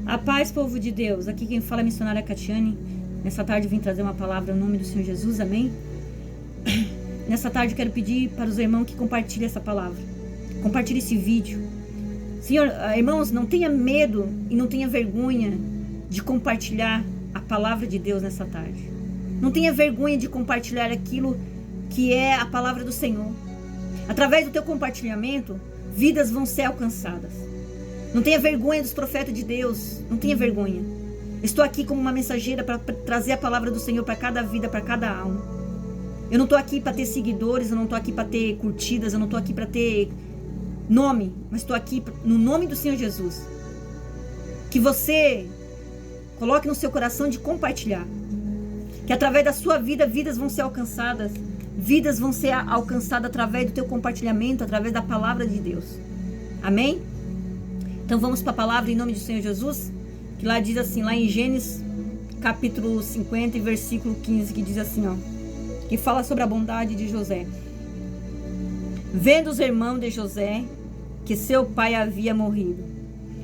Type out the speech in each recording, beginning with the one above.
A paz, povo de Deus. Aqui quem fala é a missionária Catiane. Nessa tarde eu vim trazer uma palavra no nome do Senhor Jesus, amém? Nessa tarde eu quero pedir para os irmãos que compartilhem essa palavra. Compartilhe esse vídeo. Senhor, irmãos, não tenha medo e não tenha vergonha de compartilhar a palavra de Deus nessa tarde. Não tenha vergonha de compartilhar aquilo que é a palavra do Senhor. Através do teu compartilhamento, vidas vão ser alcançadas. Não tenha vergonha dos profetas de Deus. Não tenha vergonha. Estou aqui como uma mensageira para trazer a palavra do Senhor para cada vida, para cada alma. Eu não estou aqui para ter seguidores, eu não estou aqui para ter curtidas, eu não estou aqui para ter nome, mas estou aqui no nome do Senhor Jesus. Que você coloque no seu coração de compartilhar. Que através da sua vida, vidas vão ser alcançadas. Vidas vão ser alcançadas através do teu compartilhamento, através da palavra de Deus. Amém? Então vamos para a palavra em nome do Senhor Jesus. Que lá diz assim, lá em Gênesis capítulo 50 e versículo 15, que diz assim, ó. Que fala sobre a bondade de José. Vendo os irmãos de José que seu pai havia morrido,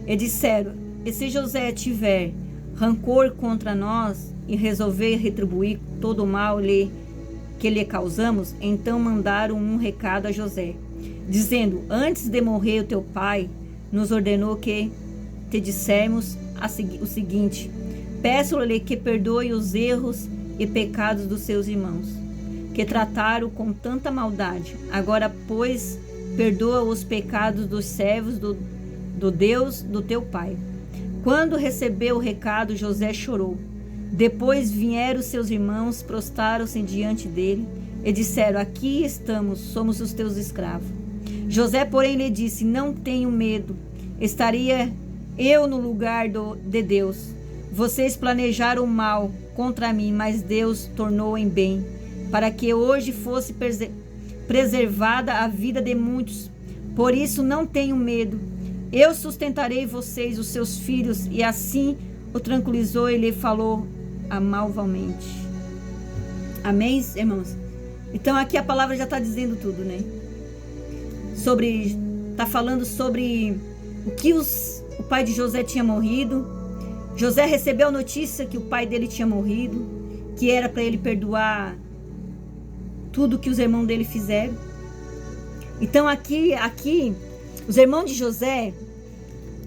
e disseram: e se José tiver rancor contra nós e resolver retribuir todo o mal que lhe causamos, então mandaram um recado a José, dizendo: antes de morrer o teu pai nos ordenou que te dissermos o seguinte: peço-lhe que perdoe os erros e pecados dos seus irmãos, que trataram com tanta maldade. Agora, pois, perdoa os pecados dos servos do Deus do teu pai. Quando recebeu o recado, José chorou. Depois vieram seus irmãos, prostraram-se diante dele e disseram: aqui estamos, somos os teus escravos. José, porém, lhe disse: não tenho medo, estaria eu no lugar de Deus. Vocês planejaram mal contra mim, mas Deus tornou em bem, para que hoje fosse preservada a vida de muitos. Por isso não tenho medo. Eu sustentarei vocês, os seus filhos. E assim o tranquilizou e lhe falou amavelmente. Amém, irmãos? Então aqui a palavra já está dizendo tudo, né? Está falando sobre o que o pai de José tinha morrido. José recebeu a notícia que o pai dele tinha morrido, que era para ele perdoar tudo que os irmãos dele fizeram. Então aqui os irmãos de José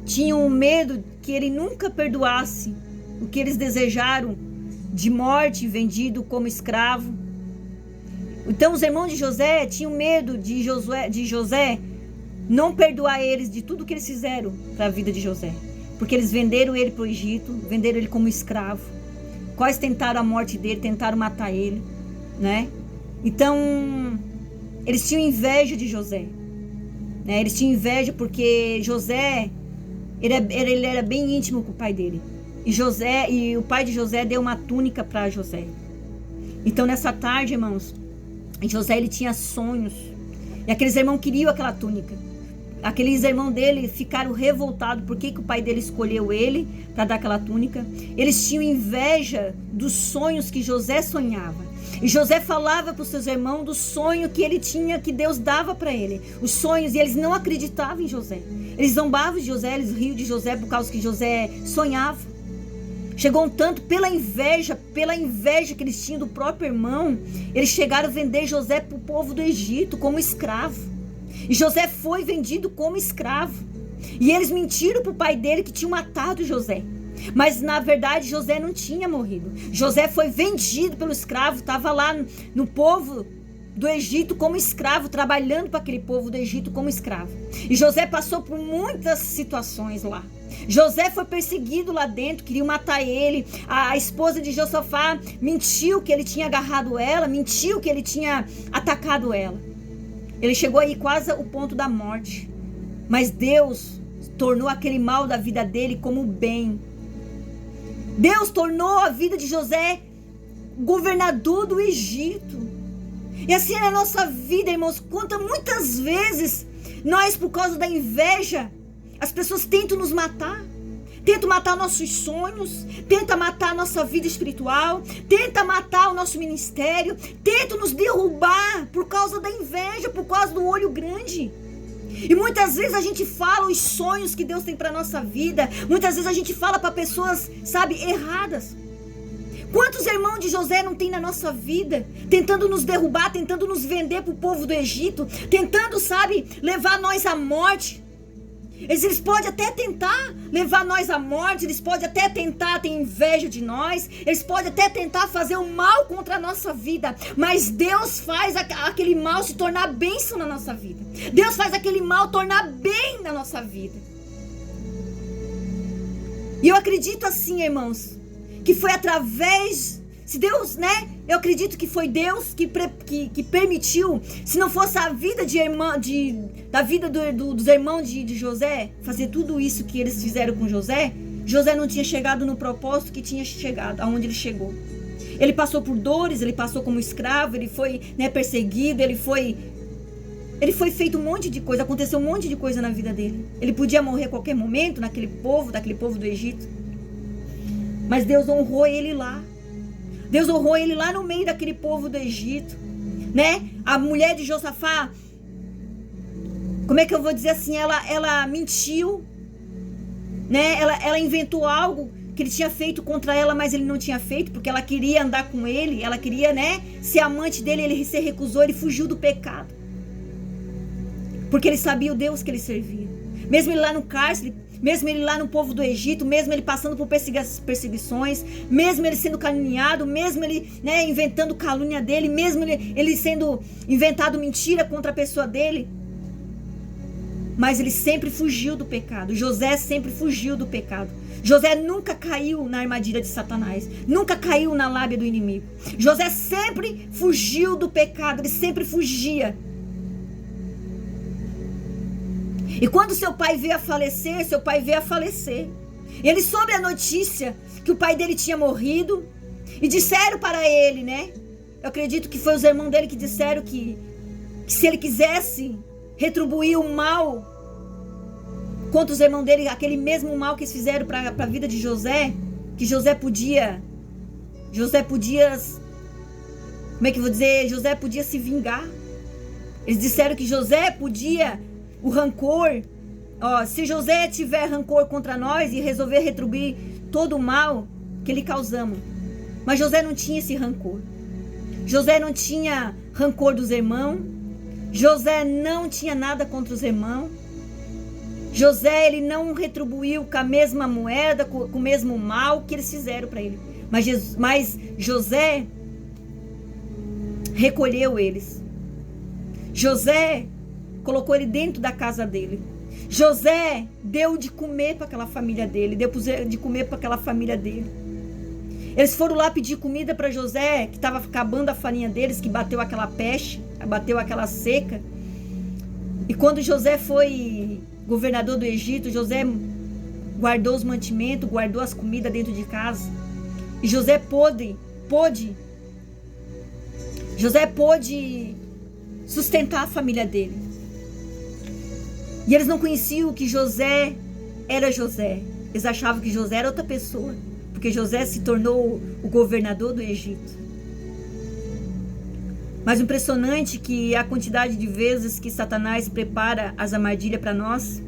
tinham medo que ele nunca perdoasse o que eles desejaram de morte, vendido como escravo. Então os irmãos de José tinham medo de José não perdoar eles de tudo que eles fizeram para a vida de José, porque eles venderam ele para o Egito, venderam ele como escravo, quase tentaram a morte dele, tentaram matar ele, né? Então eles tinham inveja de José, né? Eles tinham inveja porque José ele era bem íntimo com o pai dele, e o pai de José deu uma túnica para José. Então nessa tarde, irmãos, José ele tinha sonhos, e aqueles irmãos queriam aquela túnica. Aqueles irmãos dele ficaram revoltados porque que o pai dele escolheu ele para dar aquela túnica. Eles tinham inveja dos sonhos que José sonhava. E José falava para os seus irmãos do sonho que ele tinha, que Deus dava para ele. Os sonhos, e eles não acreditavam em José. Eles zombavam de José, eles riam de José por causa que José sonhava. Chegou um tanto, pela inveja que eles tinham do próprio irmão, eles chegaram a vender José para o povo do Egito como escravo. E José foi vendido como escravo. E eles mentiram para o pai dele que tinham matado José. Mas na verdade José não tinha morrido. José foi vendido pelo escravo, estava lá no povo do Egito como escravo, trabalhando para aquele povo do Egito como escravo. E José passou por muitas situações lá. José foi perseguido lá dentro, queriam matar ele. A esposa de Josafá mentiu que ele tinha agarrado ela, mentiu que ele tinha atacado ela. Ele chegou aí quase ao ponto da morte. Mas Deus tornou aquele mal da vida dele como bem. Deus tornou a vida de José governador do Egito. E assim é a nossa vida, irmãos. Muitas vezes nós, por causa da inveja, as pessoas tentam nos matar. Tentam matar nossos sonhos, tentam matar a nossa vida espiritual, tentam matar o nosso ministério, tentam nos derrubar por causa da inveja, por causa do olho grande. E muitas vezes a gente fala os sonhos que Deus tem para nossa vida. Muitas vezes a gente fala para pessoas, sabe, erradas. Quantos irmãos de José não tem na nossa vida, tentando nos derrubar, tentando nos vender para o povo do Egito, tentando, sabe, levar nós à morte. Eles podem até tentar levar nós à morte, eles podem até tentar ter inveja de nós, eles podem até tentar fazer o mal contra a nossa vida, mas Deus faz aquele mal se tornar bênção na nossa vida. Deus faz aquele mal tornar bem na nossa vida. E eu acredito assim, irmãos, que foi através, se Deus, né? Eu acredito que foi Deus que permitiu, se não fosse a vida da vida dos irmãos de José, fazer tudo isso que eles fizeram com José, José não tinha chegado no propósito que tinha chegado, aonde ele chegou. Ele passou por dores, ele passou como escravo, ele foi, né, perseguido, ele foi feito um monte de coisa, aconteceu um monte de coisa na vida dele. Ele podia morrer a qualquer momento daquele povo do Egito. Mas Deus honrou ele lá. Deus honrou ele lá no meio daquele povo do Egito, né? A mulher de Josafá, como é que eu vou dizer assim? Ela mentiu, né? Ela inventou algo que ele tinha feito contra ela, mas ele não tinha feito, porque ela queria andar com ele, ela queria, né, ser amante dele, ele se recusou, ele fugiu do pecado. Porque ele sabia o Deus que ele servia. Mesmo ele lá no cárcere, mesmo ele lá no povo do Egito, mesmo ele passando por perseguições, mesmo ele sendo caluniado, mesmo ele, né, inventando calúnia dele, mesmo ele sendo inventado mentira contra a pessoa dele, mas ele sempre fugiu do pecado. José sempre fugiu do pecado. José nunca caiu na armadilha de Satanás, nunca caiu na lábia do inimigo. José sempre fugiu do pecado, ele sempre fugia. E quando seu pai veio a falecer, ele soube a notícia que o pai dele tinha morrido, e disseram para ele, né? Eu acredito que foi os irmãos dele que disseram que se ele quisesse retribuir o mal contra os irmãos dele, aquele mesmo mal que eles fizeram para a vida de José, que José podia, como é que eu vou dizer? José podia se vingar. Eles disseram que José podia, o rancor, se José tiver rancor contra nós e resolver retribuir todo o mal que lhe causamos. Mas José não tinha esse rancor. José não tinha rancor dos irmãos. José não tinha nada contra os irmãos. José, ele não retribuiu com a mesma moeda, com o mesmo mal que eles fizeram para ele. Mas José recolheu eles. José colocou ele dentro da casa dele. José deu de comer para aquela família dele, deu de comer para aquela família dele. Eles foram lá pedir comida para José, que estava acabando a farinha deles, que bateu aquela peste, bateu aquela seca. E quando José foi governador do Egito, José guardou os mantimentos, guardou as comidas dentro de casa. E José pôde sustentar a família dele. E eles não conheciam que José era José. Eles achavam que José era outra pessoa, porque José se tornou o governador do Egito. Mas o impressionante é que a quantidade de vezes que Satanás prepara as armadilhas para nós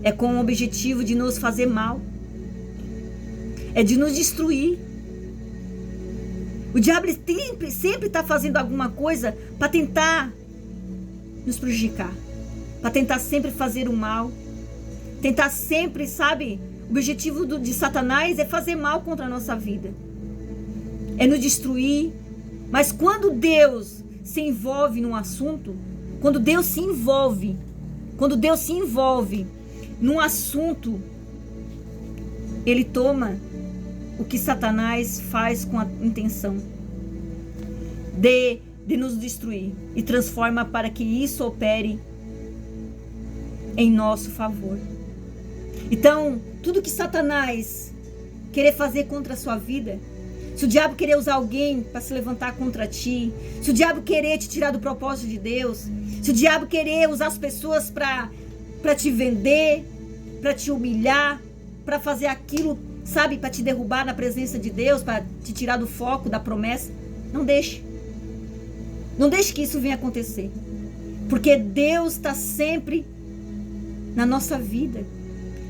é com o objetivo de nos fazer mal, é de nos destruir. O diabo sempre está fazendo alguma coisa para tentar nos prejudicar, para tentar sempre fazer o mal, tentar sempre, sabe? O objetivo de Satanás é fazer mal contra a nossa vida, é nos destruir. Mas quando Deus se envolve num assunto, quando Deus se envolve num assunto, ele toma o que Satanás faz com a intenção de nos destruir e transforma para que isso opere em nosso favor. Então, tudo que Satanás querer fazer contra a sua vida, se o diabo querer usar alguém para se levantar contra ti, se o diabo querer te tirar do propósito de Deus, se o diabo querer usar as pessoas para te vender, para te humilhar, para fazer aquilo, sabe, para te derrubar na presença de Deus, para te tirar do foco da promessa, não deixe. Não deixe que isso venha acontecer. Porque Deus está sempre na nossa vida.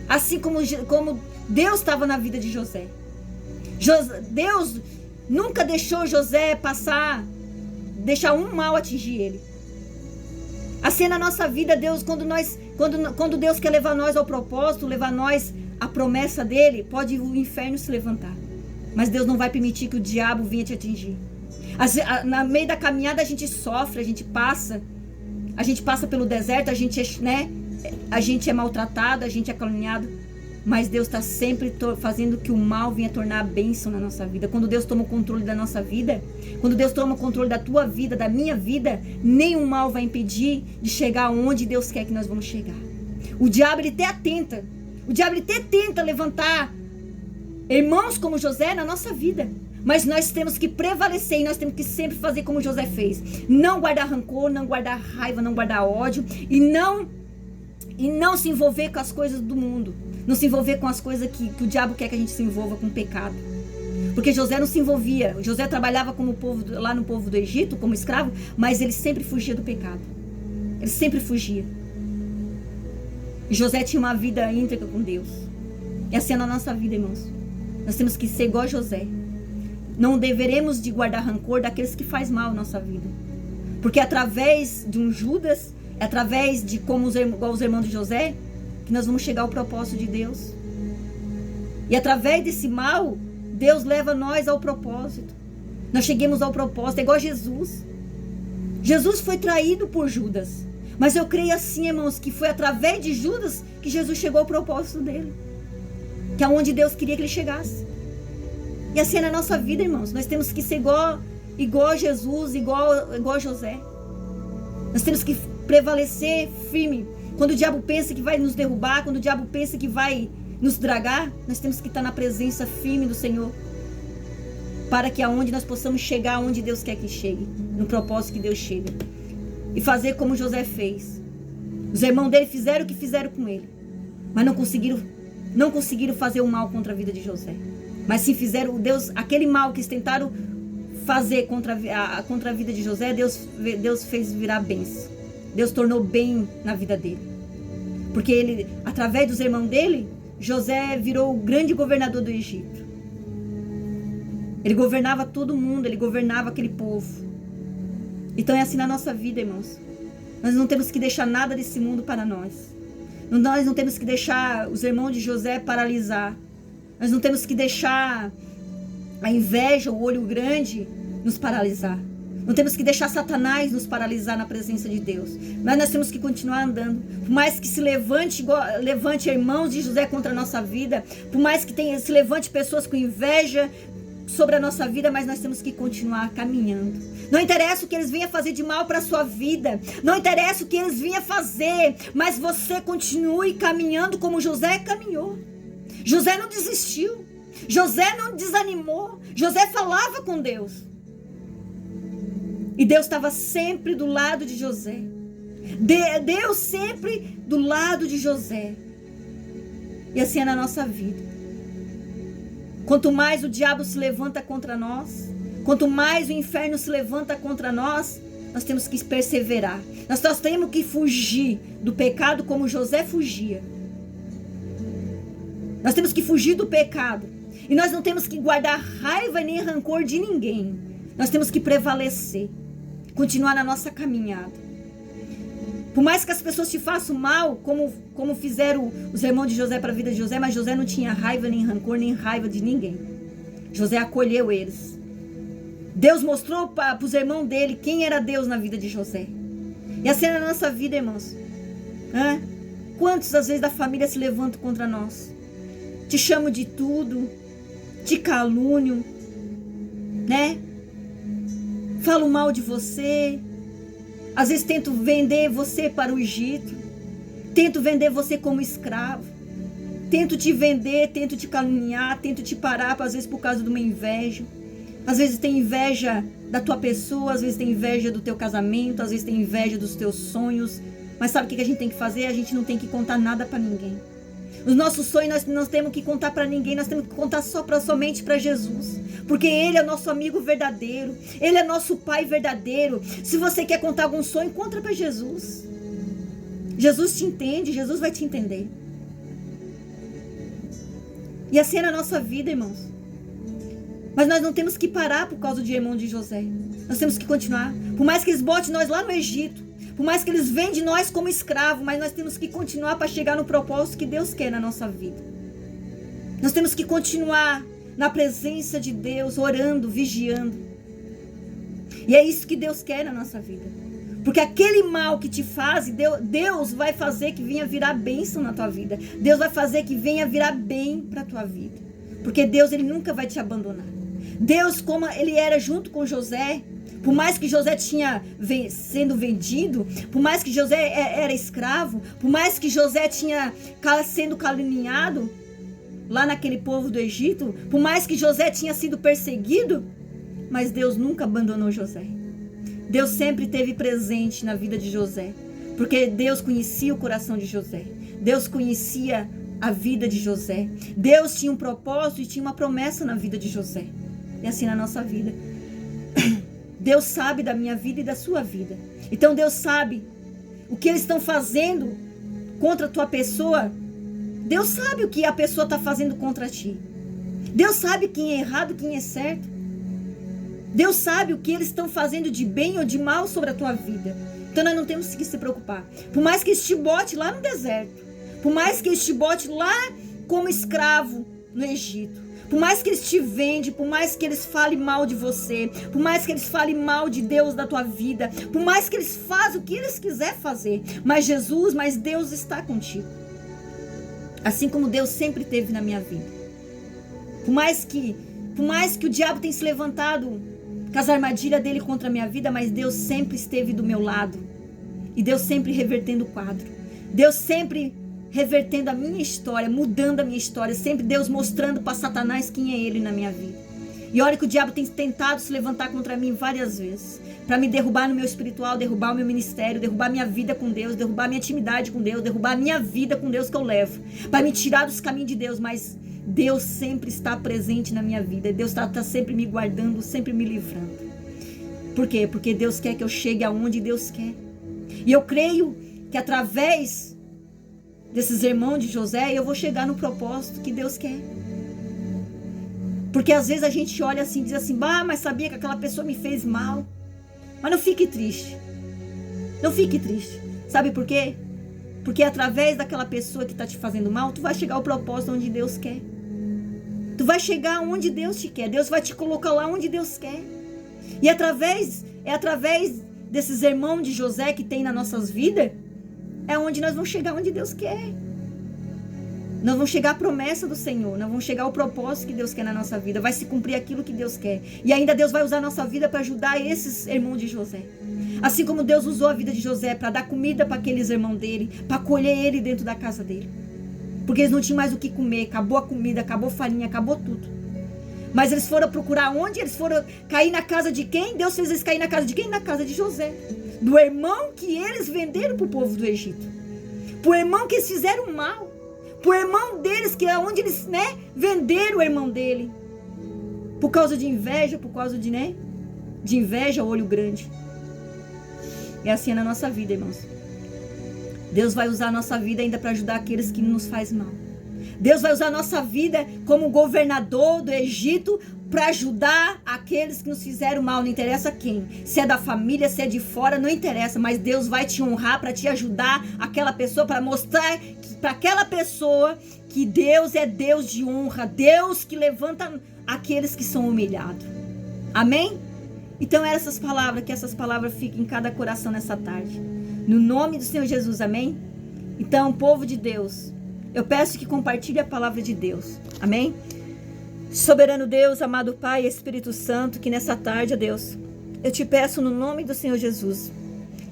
Assim como Deus estava na vida de José. Deus nunca deixou José deixar um mal atingir ele. Assim na nossa vida, Deus, quando Deus quer levar nós ao propósito, levar nós à promessa dele, pode o inferno se levantar. Mas Deus não vai permitir que o diabo venha te atingir. No meio da caminhada a gente sofre, a gente passa pelo deserto, a gente é maltratado, a gente é caluniado, mas Deus está sempre fazendo que o mal venha tornar a bênção na nossa vida. Quando Deus toma o controle da nossa vida, quando Deus toma o controle da tua vida, da minha vida, nenhum mal vai impedir de chegar onde Deus quer que nós vamos chegar. O diabo ele até tenta levantar irmãos como José na nossa vida. Mas nós temos que prevalecer e nós temos que sempre fazer como José fez. Não guardar rancor, não guardar raiva, não guardar ódio. E não se envolver com as coisas do mundo. Não se envolver com as coisas que o diabo quer que a gente se envolva, com o pecado. Porque José não se envolvia. José trabalhava como lá no povo do Egito, como escravo, mas ele sempre fugia do pecado. Ele sempre fugia. E José tinha uma vida íntegra com Deus. E assim é na nossa vida, irmãos. Nós temos que ser igual a José. Não deveremos de guardar rancor daqueles que faz mal na nossa vida. Porque através de um Judas, através de igual os irmãos de José, que nós vamos chegar ao propósito de Deus. E através desse mal, Deus leva nós ao propósito. Nós chegamos ao propósito, é igual a Jesus. Jesus foi traído por Judas. Mas eu creio assim, irmãos, que foi através de Judas que Jesus chegou ao propósito dele. Que é onde Deus queria que ele chegasse. E assim é na nossa vida, irmãos. Nós temos que ser igual a Jesus, igual a José. Nós temos que prevalecer firme. Quando o diabo pensa que vai nos derrubar, quando o diabo pensa que vai nos dragar, nós temos que estar na presença firme do Senhor. Para que aonde nós possamos chegar onde Deus quer que chegue. No propósito que Deus chega. E fazer como José fez. Os irmãos dele fizeram o que fizeram com ele. Mas não conseguiram fazer o mal contra a vida de José. Mas se fizeram aquele mal que eles tentaram fazer contra a vida de José, Deus fez virar bênção. Deus tornou bem na vida dele. Porque ele, através dos irmãos dele, José virou o grande governador do Egito. Ele governava todo mundo, ele governava aquele povo. Então é assim na nossa vida, irmãos. Nós não temos que deixar nada desse mundo para nós. Nós não temos que deixar os irmãos de José paralisar. Nós não temos que deixar a inveja, o olho grande nos paralisar. Não temos que deixar Satanás nos paralisar na presença de Deus. Mas nós temos que continuar andando. Por mais que se levante irmãos de José contra a nossa vida, por mais que se levante pessoas com inveja sobre a nossa vida, mas nós temos que continuar caminhando. Não interessa o que eles venham fazer de mal para a sua vida. Não interessa o que eles venham fazer, mas você continue caminhando como José caminhou. José não desistiu. José não desanimou. José falava com Deus. E Deus estava sempre do lado de José. Deus sempre do lado de José. E assim é na nossa vida. Quanto mais o diabo se levanta contra nós, quanto mais o inferno se levanta contra nós, nós temos que perseverar. Nós temos que fugir do pecado como José fugia. Nós temos que fugir do pecado. E nós não temos que guardar raiva nem rancor de ninguém. Nós temos que prevalecer. Continuar na nossa caminhada. Por mais que as pessoas te façam mal, como fizeram os irmãos de José para a vida de José, mas José não tinha raiva, nem rancor, nem raiva de ninguém. José acolheu eles. Deus mostrou para os irmãos dele quem era Deus na vida de José. E assim é na nossa vida, irmãos. Quantos às vezes da família se levantam contra nós? Te chamo de tudo, te calúnio, né? Falo mal de você. Às vezes tento vender você para o Egito. Tento vender você como escravo. Tento te vender, tento te caluniar, tento te parar, às vezes por causa de uma inveja. Às vezes tem inveja da tua pessoa, às vezes tem inveja do teu casamento, às vezes tem inveja dos teus sonhos. Mas sabe o que a gente tem que fazer? A gente não tem que contar nada para ninguém. Os nossos sonhos nós temos que contar para ninguém, nós temos que contar somente para Jesus. Porque Ele é nosso amigo verdadeiro, Ele é nosso Pai verdadeiro. Se você quer contar algum sonho, conta para Jesus. Jesus te entende, Jesus vai te entender. E assim é na nossa vida, irmãos. Mas nós não temos que parar por causa do irmão de José. Nós temos que continuar. Por mais que eles botem nós lá no Egito, por mais que eles vendem nós como escravo, mas nós temos que continuar para chegar no propósito que Deus quer na nossa vida. Nós temos que continuar na presença de Deus, orando, vigiando. E é isso que Deus quer na nossa vida. Porque aquele mal que te faz, Deus vai fazer que venha virar bênção na tua vida. Deus vai fazer que venha virar bem para a tua vida. Porque Deus, Ele nunca vai te abandonar. Deus, como Ele era junto com José, por mais que José tinha sendo vendido, por mais que José era escravo, por mais que José tinha sendo caluniado lá naquele povo do Egito, por mais que José tinha sido perseguido, mas Deus nunca abandonou José. Deus sempre esteve presente na vida de José, porque Deus conhecia o coração de José. Deus conhecia a vida de José. Deus tinha um propósito e tinha uma promessa na vida de José. E assim na nossa vida. Deus sabe da minha vida e da sua vida. Então Deus sabe o que eles estão fazendo contra a tua pessoa. Deus sabe o que a pessoa está fazendo contra ti. Deus sabe quem é errado e quem é certo. Deus sabe o que eles estão fazendo de bem ou de mal sobre a tua vida. Então nós não temos que se preocupar. Por mais que eles te bote lá no deserto, por mais que eles te bote lá como escravo no Egito, por mais que eles te vendem, por mais que eles falem mal de você, por mais que eles falem mal de Deus da tua vida, por mais que eles façam o que eles quiserem fazer, mas Deus está contigo. Assim como Deus sempre esteve na minha vida. Por mais que o diabo tenha se levantado com as armadilhas dele contra a minha vida, mas Deus sempre esteve do meu lado. E Deus sempre revertendo o quadro. Deus sempre revertendo a minha história, mudando a minha história. Sempre Deus mostrando para Satanás quem é ele na minha vida. E olha que o diabo tem tentado se levantar contra mim várias vezes. Para me derrubar no meu espiritual, derrubar o meu ministério, derrubar minha vida com Deus, derrubar minha intimidade com Deus, derrubar a minha vida com Deus que eu levo. Para me tirar dos caminhos de Deus, mas Deus sempre está presente na minha vida. Deus está sempre me guardando, sempre me livrando. Por quê? Porque Deus quer que eu chegue aonde Deus quer. E eu creio que através desses irmãos de José, eu vou chegar no propósito que Deus quer. Porque às vezes a gente olha assim e diz assim, mas sabia que aquela pessoa me fez mal. Mas não fique triste. Não fique triste. Sabe por quê? Porque através daquela pessoa que está te fazendo mal, tu vai chegar ao propósito onde Deus quer. Tu vai chegar onde Deus te quer. Deus vai te colocar lá onde Deus quer. E através desses irmãos de José que tem nas nossas vidas, é onde nós vamos chegar onde Deus quer. Nós vamos chegar à promessa do Senhor. Nós vamos chegar ao propósito que Deus quer na nossa vida. Vai se cumprir aquilo que Deus quer. E ainda Deus vai usar a nossa vida para ajudar esses irmãos de José. Assim como Deus usou a vida de José para dar comida para aqueles irmãos dele, para acolher ele dentro da casa dele. Porque eles não tinham mais o que comer. Acabou a comida, acabou a farinha, acabou tudo. Mas eles foram procurar onde? Eles foram cair na casa de quem? Deus fez eles cair na casa de quem? Na casa de José. Do irmão que eles venderam para o povo do Egito. Pro irmão que eles fizeram mal. Pro irmão deles, que é onde eles, venderam o irmão dele. Por causa de inveja, por causa de inveja, olho grande. É assim na nossa vida, irmãos. Deus vai usar a nossa vida ainda para ajudar aqueles que nos fazem mal. Deus vai usar a nossa vida como governador do Egito para ajudar aqueles que nos fizeram mal. Não interessa quem. Se é da família, se é de fora, não interessa. Mas Deus vai te honrar para te ajudar aquela pessoa, para mostrar para aquela pessoa que Deus é Deus de honra. Deus que levanta aqueles que são humilhados. Amém? Então eram essas palavras, que essas palavras fiquem em cada coração nessa tarde. No nome do Senhor Jesus, amém? Então, povo de Deus, eu peço que compartilhe a palavra de Deus, amém? Soberano Deus, amado Pai, Espírito Santo, que nessa tarde, ó Deus, eu te peço no nome do Senhor Jesus.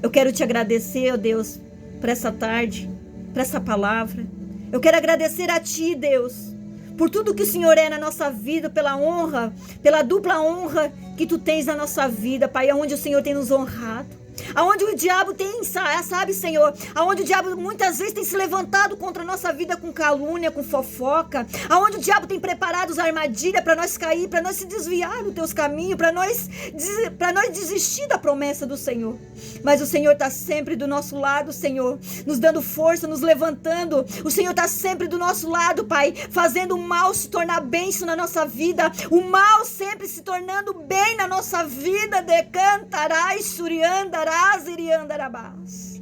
Eu quero te agradecer, ó Deus, por essa tarde, por essa palavra. Eu quero agradecer a Ti, Deus, por tudo que o Senhor é na nossa vida, pela honra, pela dupla honra que Tu tens na nossa vida, Pai, onde o Senhor tem nos honrado. aonde o diabo tem, sabe, Senhor, aonde o diabo muitas vezes tem se levantado contra a nossa vida com calúnia, com fofoca, aonde o diabo tem preparado as armadilhas para nós cair, para nós se desviar dos teus caminhos, para nós desistir da promessa do Senhor. Mas o Senhor está sempre do nosso lado, Senhor, nos dando força, nos levantando. O Senhor está sempre do nosso lado, Pai, fazendo o mal se tornar bênção na nossa vida, o mal sempre se tornando bem na nossa vida. Decantarás, suriandarás, iriandarabás.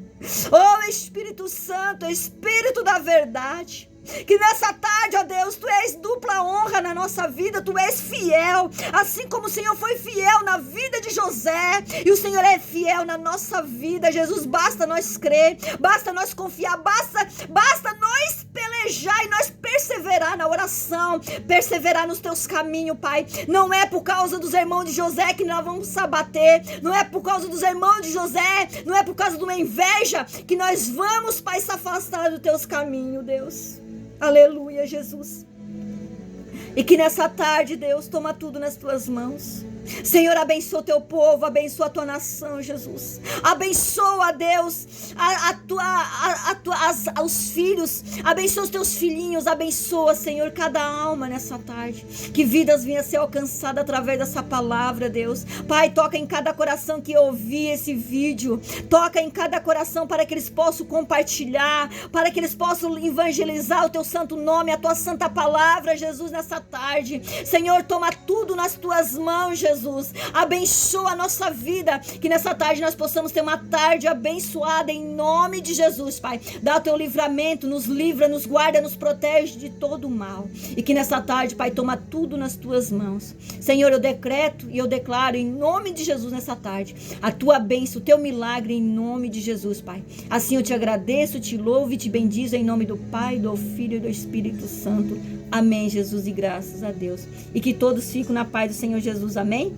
Oh Espírito Santo, Espírito da verdade, que nessa tarde, ó Deus, Tu és dupla honra na nossa vida, Tu és fiel, assim como o Senhor foi fiel na vida de José, e o Senhor é fiel na nossa vida, Jesus. Basta nós crer, basta nós confiar, basta nós pelejar e nós perseverar na oração, perseverar nos Teus caminhos, Pai. Não é por causa dos irmãos de José que nós vamos se abater, não é por causa dos irmãos de José, não é por causa de uma inveja que nós vamos, Pai, se afastar dos Teus caminhos, Deus. Aleluia, Jesus. E que nessa tarde, Deus, toma tudo nas Tuas mãos. Senhor, abençoa o Teu povo, abençoa a Tua nação, Jesus. Abençoa, Deus, os filhos, abençoa os Teus filhinhos, abençoa, Senhor, cada alma nessa tarde. Que vidas venham a ser alcançadas através dessa palavra, Deus. Pai, toca em cada coração que ouvir esse vídeo, toca em cada coração para que eles possam compartilhar, para que eles possam evangelizar o Teu santo nome, a Tua santa palavra, Jesus, nessa tarde. Senhor, toma tudo nas Tuas mãos, Jesus. Abençoa a nossa vida, que nessa tarde nós possamos ter uma tarde abençoada em nome de Jesus, Pai. Dá o Teu livramento, nos livra, nos guarda, nos protege de todo o mal, e que nessa tarde, Pai, toma tudo nas Tuas mãos. Senhor, eu decreto e eu declaro em nome de Jesus nessa tarde a Tua bênção, o Teu milagre em nome de Jesus, Pai. Assim eu te agradeço, te louvo e te bendizo em nome do Pai, do Filho e do Espírito Santo. Amém, Jesus, e graças a Deus. E que todos fiquem na paz do Senhor Jesus. Amém?